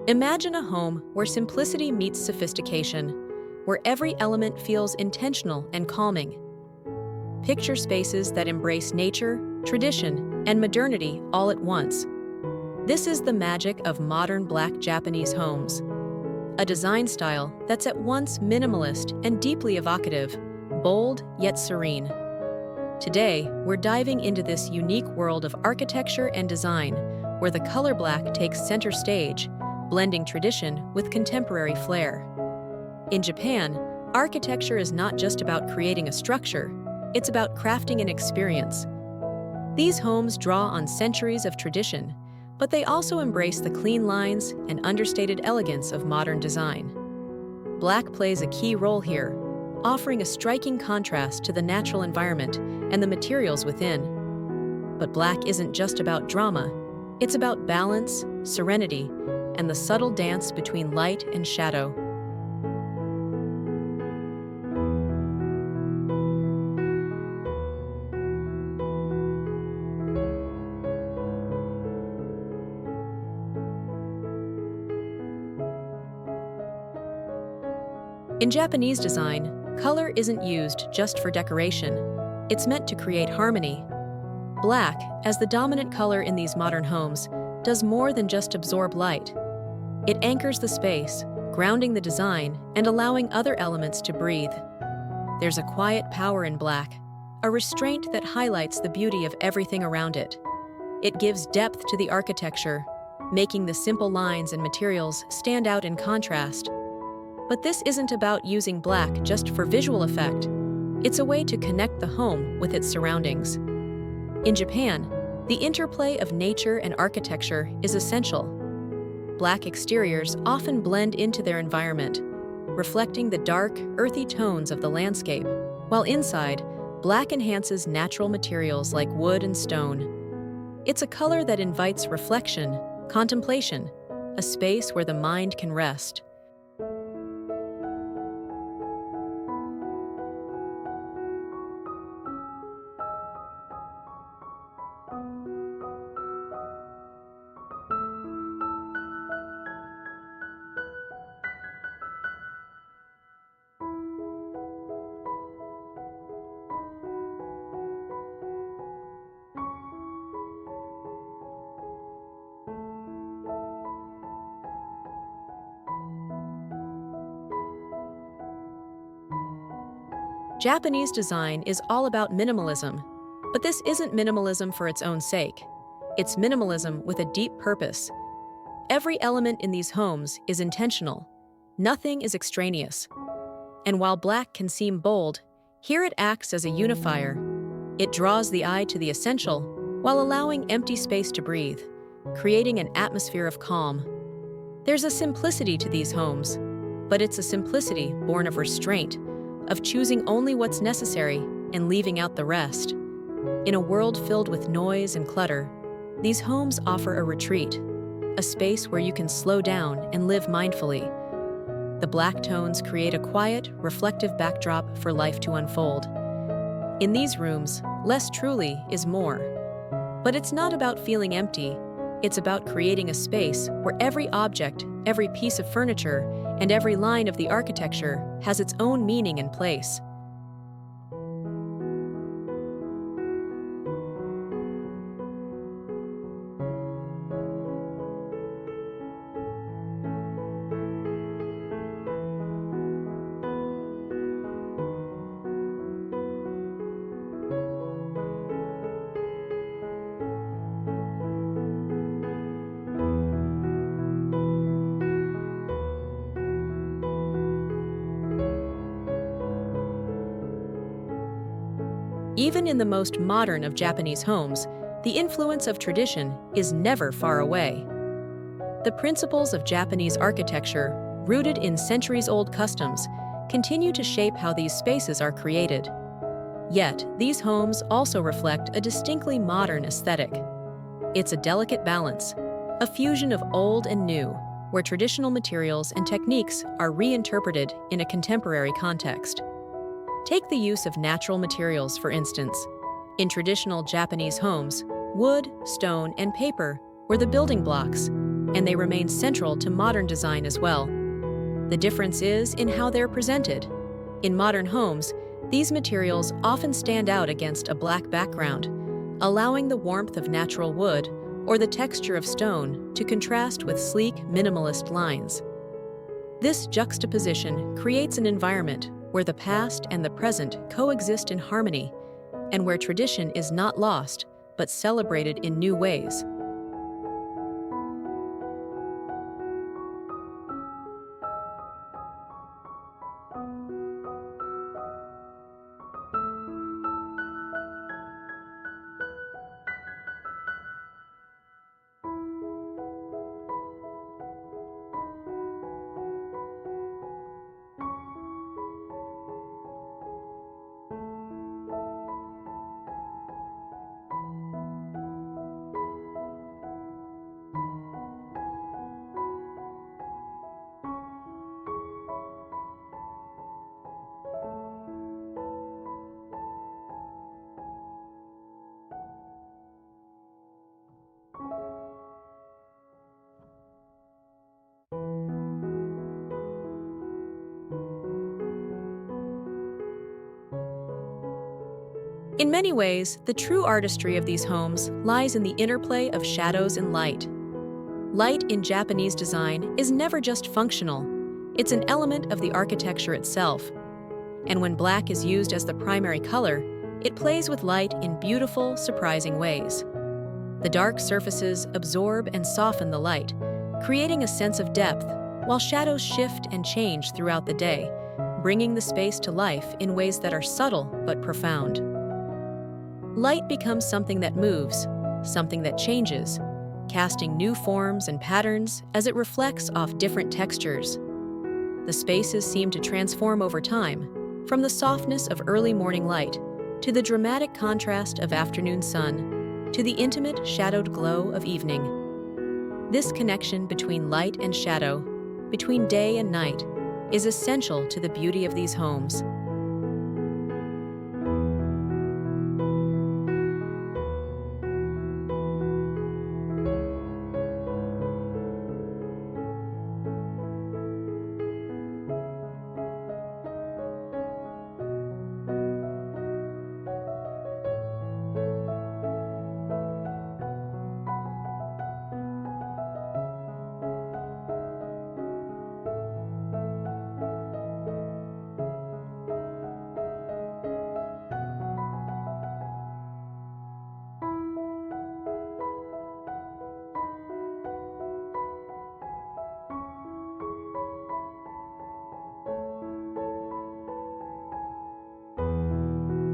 Imagine a home where simplicity meets sophistication, where every element feels intentional and calming. Picture spaces that embrace nature, tradition, and modernity all at once. This is the magic of modern Black Japanese homes, a design style that's at once minimalist and deeply evocative, bold yet serene. Today, we're diving into this unique world of architecture and design, where the color black takes center stage, blending tradition with contemporary flair. In Japan, architecture is not just about creating a structure, it's about crafting an experience. These homes draw on centuries of tradition, but they also embrace the clean lines and understated elegance of modern design. Black plays a key role here, offering a striking contrast to the natural environment and the materials within. But black isn't just about drama, it's about balance, serenity, and the subtle dance between light and shadow. In Japanese design, color isn't used just for decoration. It's meant to create harmony. Black, as the dominant color in these modern homes, does more than just absorb light. It anchors the space, grounding the design and allowing other elements to breathe. There's a quiet power in black, a restraint that highlights the beauty of everything around it. It gives depth to the architecture, making the simple lines and materials stand out in contrast. But this isn't about using black just for visual effect. It's a way to connect the home with its surroundings. In Japan, the interplay of nature and architecture is essential. Black exteriors often blend into their environment, reflecting the dark, earthy tones of the landscape, while inside, black enhances natural materials like wood and stone. It's a color that invites reflection, contemplation, a space where the mind can rest. Japanese design is all about minimalism, but this isn't minimalism for its own sake. It's minimalism with a deep purpose. Every element in these homes is intentional. Nothing is extraneous. And while black can seem bold, here it acts as a unifier. It draws the eye to the essential while allowing empty space to breathe, creating an atmosphere of calm. There's a simplicity to these homes, but it's a simplicity born of restraint, of choosing only what's necessary and leaving out the rest. In a world filled with noise and clutter, these homes offer a retreat, a space where you can slow down and live mindfully. The black tones create a quiet, reflective backdrop for life to unfold. In these rooms, less truly is more. But it's not about feeling empty. It's about creating a space where every object, every piece of furniture, and every line of the architecture has its own meaning and place. Even in the most modern of Japanese homes, the influence of tradition is never far away. The principles of Japanese architecture, rooted in centuries-old customs, continue to shape how these spaces are created. Yet, these homes also reflect a distinctly modern aesthetic. It's a delicate balance, a fusion of old and new, where traditional materials and techniques are reinterpreted in a contemporary context. Take the use of natural materials, for instance. In traditional Japanese homes, wood, stone, and paper were the building blocks, and they remain central to modern design as well. The difference is in how they're presented. In modern homes, these materials often stand out against a black background, allowing the warmth of natural wood or the texture of stone to contrast with sleek, minimalist lines. This juxtaposition creates an environment where the past and the present coexist in harmony, and where tradition is not lost, but celebrated in new ways. In many ways, the true artistry of these homes lies in the interplay of shadows and light. Light in Japanese design is never just functional, it's an element of the architecture itself. And when black is used as the primary color, it plays with light in beautiful, surprising ways. The dark surfaces absorb and soften the light, creating a sense of depth, while shadows shift and change throughout the day, bringing the space to life in ways that are subtle but profound. Light becomes something that moves, something that changes, casting new forms and patterns as it reflects off different textures. The spaces seem to transform over time, from the softness of early morning light to the dramatic contrast of afternoon sun to the intimate shadowed glow of evening. This connection between light and shadow, between day and night, is essential to the beauty of these homes.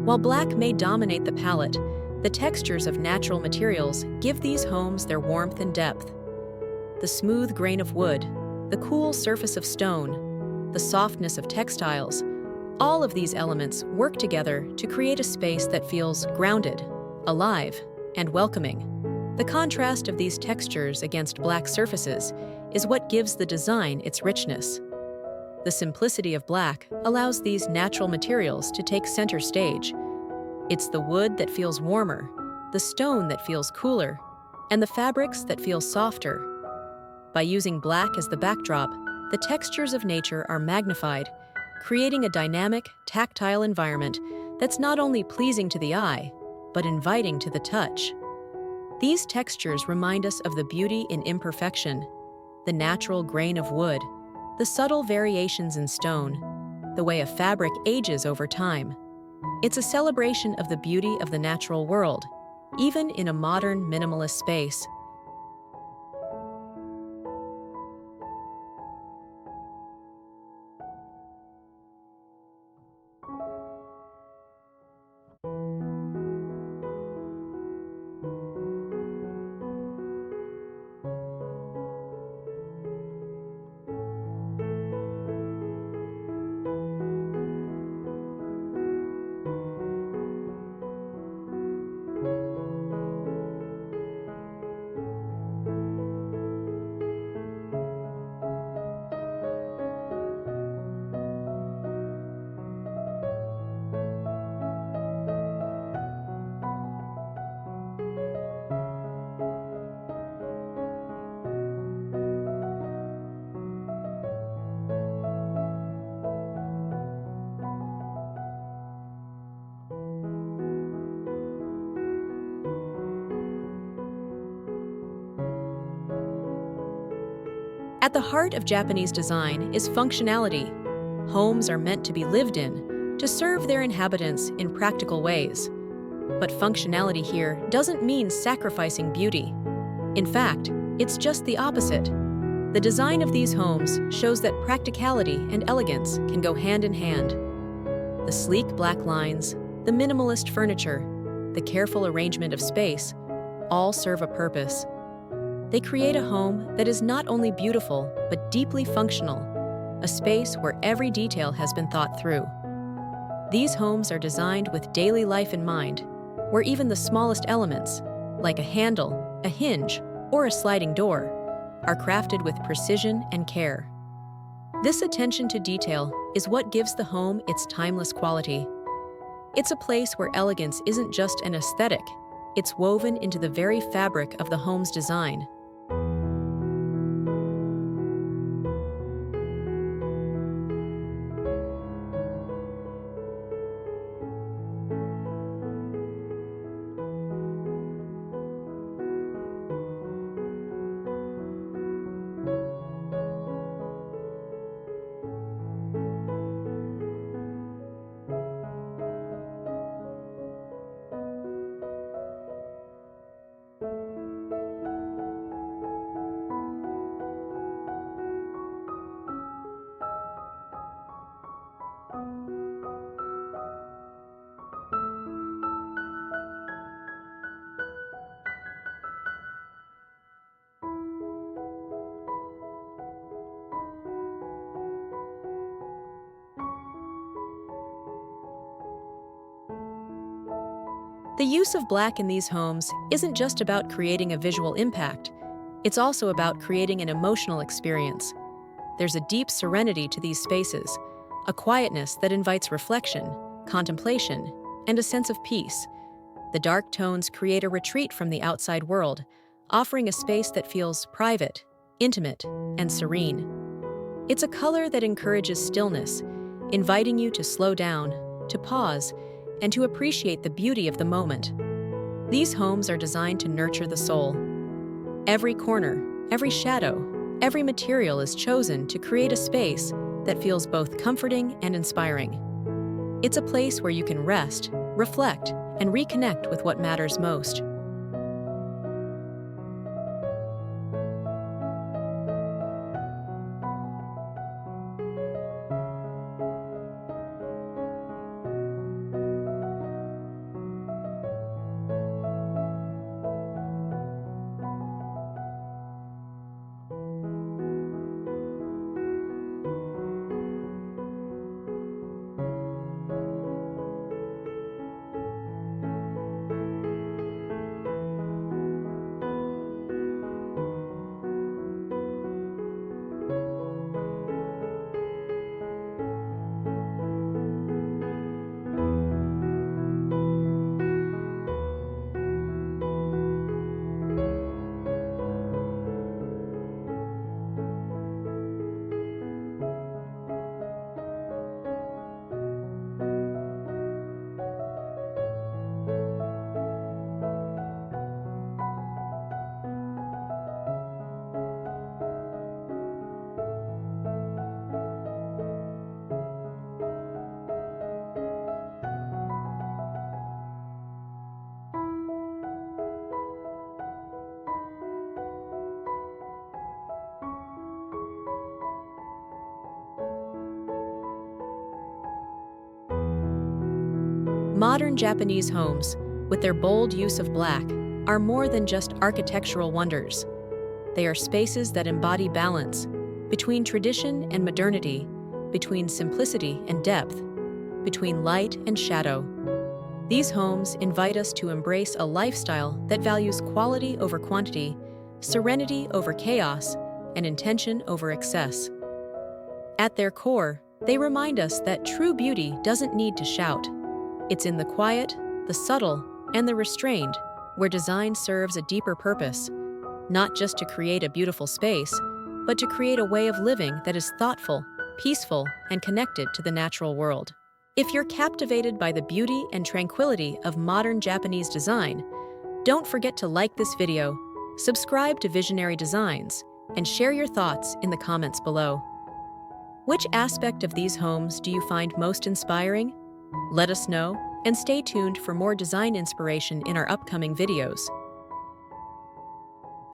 While black may dominate the palette, the textures of natural materials give these homes their warmth and depth. The smooth grain of wood, the cool surface of stone, the softness of textiles, all of these elements work together to create a space that feels grounded, alive, and welcoming. The contrast of these textures against black surfaces is what gives the design its richness. The simplicity of black allows these natural materials to take center stage. It's the wood that feels warmer, the stone that feels cooler, and the fabrics that feel softer. By using black as the backdrop, the textures of nature are magnified, creating a dynamic, tactile environment that's not only pleasing to the eye, but inviting to the touch. These textures remind us of the beauty in imperfection, the natural grain of wood, the subtle variations in stone, the way a fabric ages over time. It's a celebration of the beauty of the natural world, even in a modern minimalist space. At the heart of Japanese design is functionality. Homes are meant to be lived in, to serve their inhabitants in practical ways. But functionality here doesn't mean sacrificing beauty. In fact, it's just the opposite. The design of these homes shows that practicality and elegance can go hand in hand. The sleek black lines, the minimalist furniture, the careful arrangement of space, all serve a purpose. They create a home that is not only beautiful, but deeply functional, a space where every detail has been thought through. These homes are designed with daily life in mind, where even the smallest elements, like a handle, a hinge, or a sliding door, are crafted with precision and care. This attention to detail is what gives the home its timeless quality. It's a place where elegance isn't just an aesthetic, it's woven into the very fabric of the home's design. The use of black in these homes isn't just about creating a visual impact, it's also about creating an emotional experience. There's a deep serenity to these spaces, a quietness that invites reflection, contemplation, and a sense of peace. The dark tones create a retreat from the outside world, offering a space that feels private, intimate, and serene. It's a color that encourages stillness, inviting you to slow down, to pause, and to appreciate the beauty of the moment. These homes are designed to nurture the soul. Every corner, every shadow, every material is chosen to create a space that feels both comforting and inspiring. It's a place where you can rest, reflect, and reconnect with what matters most. Modern Japanese homes, with their bold use of black, are more than just architectural wonders. They are spaces that embody balance between tradition and modernity, between simplicity and depth, between light and shadow. These homes invite us to embrace a lifestyle that values quality over quantity, serenity over chaos, and intention over excess. At their core, they remind us that true beauty doesn't need to shout. It's in the quiet, the subtle, and the restrained, where design serves a deeper purpose, not just to create a beautiful space, but to create a way of living that is thoughtful, peaceful, and connected to the natural world. If you're captivated by the beauty and tranquility of modern Japanese design, don't forget to like this video, subscribe to Visionary Designs, and share your thoughts in the comments below. Which aspect of these homes do you find most inspiring? Let us know, and stay tuned for more design inspiration in our upcoming videos.